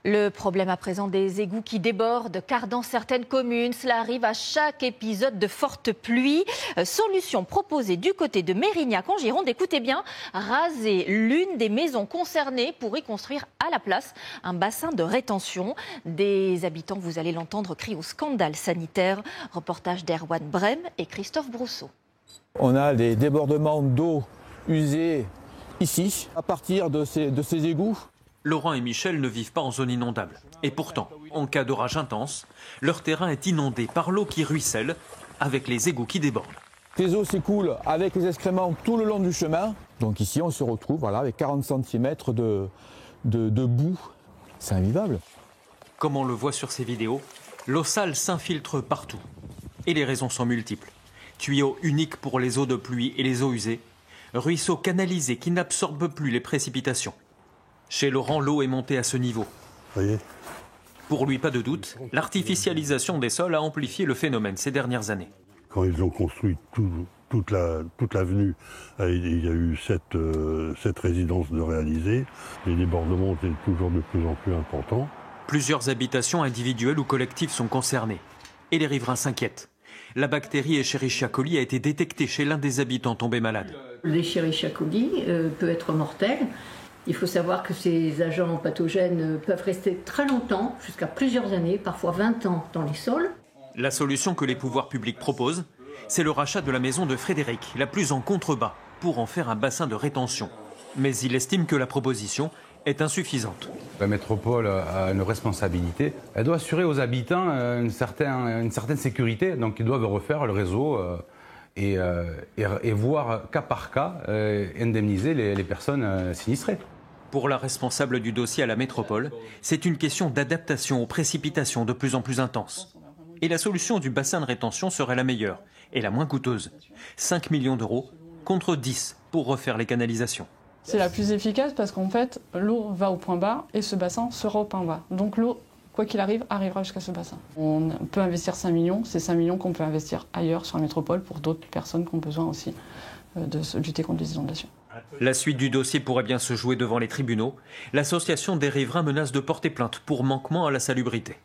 Le problème à présent des égouts qui débordent, car dans certaines communes, cela arrive à chaque épisode de forte pluie. Solution proposée du côté de Mérignac en Gironde. Écoutez bien, raser l'une des maisons concernées pour y construire à la place un bassin de rétention. Des habitants, vous allez l'entendre, crient au scandale sanitaire. Reportage d'Erwan Brem et Christophe Brousseau. On a des débordements d'eau usée ici, à partir de ces égouts. Laurent et Michel ne vivent pas en zone inondable. Et pourtant, en cas d'orage intense, leur terrain est inondé par l'eau qui ruisselle avec les égouts qui débordent. Les eaux s'écoulent avec les excréments tout le long du chemin. Donc ici, on se retrouve avec 40 cm de boue. C'est invivable. Comme on le voit sur ces vidéos, l'eau sale s'infiltre partout. Et les raisons sont multiples. Tuyaux uniques pour les eaux de pluie et les eaux usées. Ruisseaux canalisés qui n'absorbent plus les précipitations. Chez Laurent, l'eau est montée à ce niveau. Voyez. Pour lui, pas de doute, l'artificialisation des sols a amplifié le phénomène ces dernières années. Quand ils ont construit toute l'avenue, il y a eu 7 résidences de réalisées. Les débordements étaient toujours de plus en plus importants. Plusieurs habitations individuelles ou collectives sont concernées. Et les riverains s'inquiètent. La bactérie Escherichia coli a été détectée chez l'un des habitants tombés malades. L'Escherichia coli peut être mortel. Il faut savoir que ces agents pathogènes peuvent rester très longtemps, jusqu'à plusieurs années, parfois 20 ans dans les sols. La solution que les pouvoirs publics proposent, c'est le rachat de la maison de Frédéric, la plus en contrebas, pour en faire un bassin de rétention. Mais il estime que la proposition est insuffisante. La métropole a une responsabilité. Elle doit assurer aux habitants une certaine sécurité. Donc ils doivent refaire le réseau et voir cas par cas indemniser les personnes sinistrées. Pour la responsable du dossier à la métropole, c'est une question d'adaptation aux précipitations de plus en plus intenses. Et la solution du bassin de rétention serait la meilleure et la moins coûteuse. 5 millions d'euros contre 10 pour refaire les canalisations. C'est la plus efficace parce qu'en fait, l'eau va au point bas et ce bassin sera au point bas. Donc l'eau, quoi qu'il arrive, arrivera jusqu'à ce bassin. On peut investir 5 millions, c'est 5 millions qu'on peut investir ailleurs sur la métropole pour d'autres personnes qui ont besoin aussi de lutter contre les inondations. La suite du dossier pourrait bien se jouer devant les tribunaux. L'association des riverains menace de porter plainte pour manquement à la salubrité.